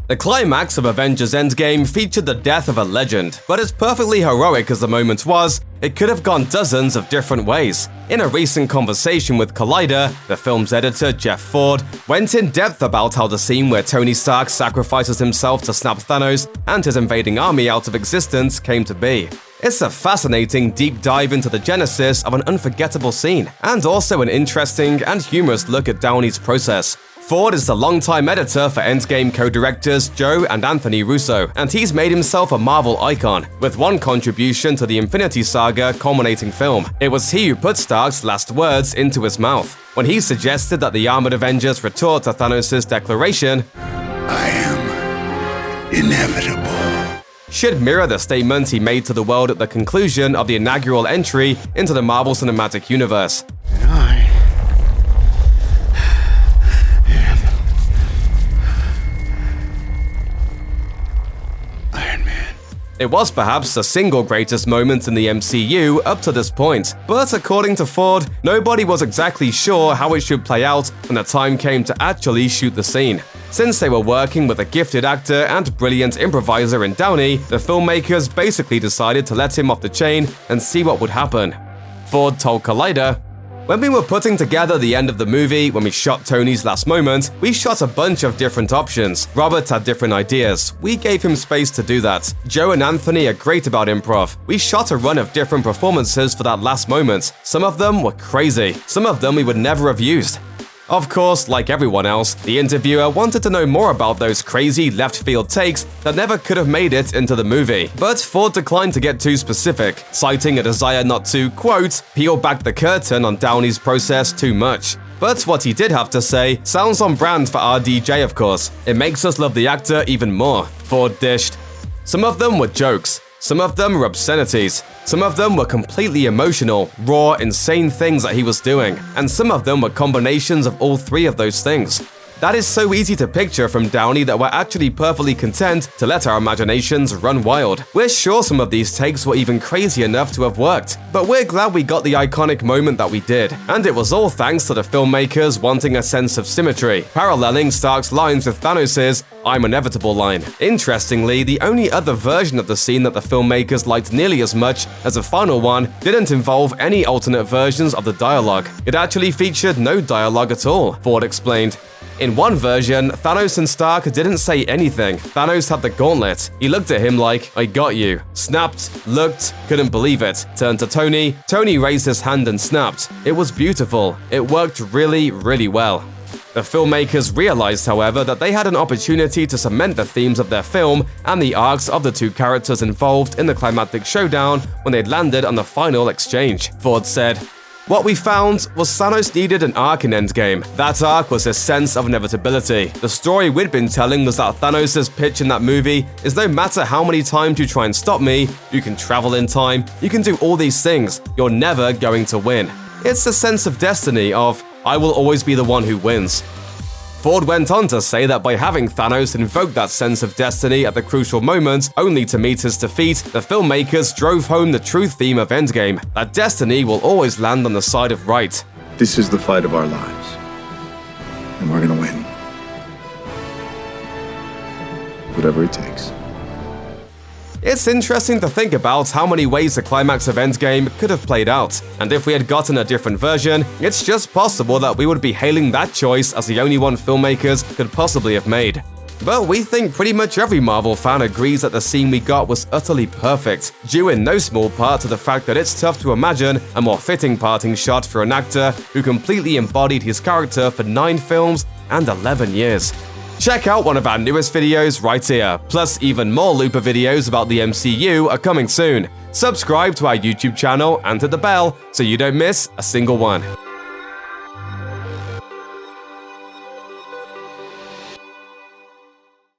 The climax of Avengers Endgame featured the death of a legend, but as perfectly heroic as the moment was, it could have gone dozens of different ways. In a recent conversation with Collider, the film's editor, Jeff Ford, went in depth about how the scene where Tony Stark sacrifices himself to snap Thanos and his invading army out of existence came to be. It's a fascinating deep dive into the genesis of an unforgettable scene, and also an interesting and humorous look at Downey's process. Ford is the longtime editor for Endgame co-directors Joe and Anthony Russo, and he's made himself a Marvel icon, with one contribution to the Infinity Saga-culminating film. It was he who put Stark's last words into his mouth, when he suggested that the Armored Avengers retort to Thanos' declaration, "I am inevitable," should mirror the statement he made to the world at the conclusion of the inaugural entry into the Marvel Cinematic Universe. It was perhaps the single greatest moment in the MCU up to this point, but according to Ford, nobody was exactly sure how it should play out when the time came to actually shoot the scene. Since they were working with a gifted actor and brilliant improviser in Downey, the filmmakers basically decided to let him off the chain and see what would happen. Ford told Collider, "When we were putting together the end of the movie, when we shot Tony's last moment, we shot a bunch of different options. Robert had different ideas. We gave him space to do that. Joe and Anthony are great about improv. We shot a run of different performances for that last moment. Some of them were crazy. Some of them we would never have used." Of course, like everyone else, the interviewer wanted to know more about those crazy left-field takes that never could have made it into the movie. But Ford declined to get too specific, citing a desire not to, quote, peel back the curtain on Downey's process too much. But what he did have to say sounds on brand for RDJ, of course. "It makes us love the actor even more," Ford dished. "Some of them were jokes. Some of them were obscenities. Some of them were completely emotional, raw, insane things that he was doing. And some of them were combinations of all three of those things. That is so easy to picture from Downey that we're actually perfectly content to let our imaginations run wild. We're sure some of these takes were even crazy enough to have worked, but we're glad we got the iconic moment that we did. And it was all thanks to the filmmakers wanting a sense of symmetry, paralleling Stark's lines with Thanos' 'I'm inevitable' line. Interestingly, the only other version of the scene that the filmmakers liked nearly as much as the final one didn't involve any alternate versions of the dialogue. It actually featured no dialogue at all, Ford explained. In one version, Thanos and Stark didn't say anything. Thanos had the gauntlet. He looked at him like, "I got you." Snapped, looked, couldn't believe it. Turned to Tony. Tony raised his hand and snapped. It was beautiful. It worked really, really well. The filmmakers realized, however, that they had an opportunity to cement the themes of their film and the arcs of the two characters involved in the climactic showdown when they landed on the final exchange. Ford said, "What we found was Thanos needed an arc in Endgame. That arc was his sense of inevitability. The story we'd been telling was that Thanos' pitch in that movie is no matter how many times you try and stop me, you can travel in time, you can do all these things, you're never going to win. It's the sense of destiny of, I will always be the one who wins." Ford went on to say that by having Thanos invoke that sense of destiny at the crucial moment, only to meet his defeat, the filmmakers drove home the true theme of Endgame, that destiny will always land on the side of right. "This is the fight of our lives, and we're gonna win. Whatever it takes." It's interesting to think about how many ways the climax of Endgame could have played out, and if we had gotten a different version, it's just possible that we would be hailing that choice as the only one filmmakers could possibly have made. But we think pretty much every Marvel fan agrees that the scene we got was utterly perfect, due in no small part to the fact that it's tough to imagine a more fitting parting shot for an actor who completely embodied his character for 9 films and 11 years. Check out one of our newest videos right here, plus even more Looper videos about the MCU are coming soon. Subscribe to our YouTube channel and hit the bell so you don't miss a single one.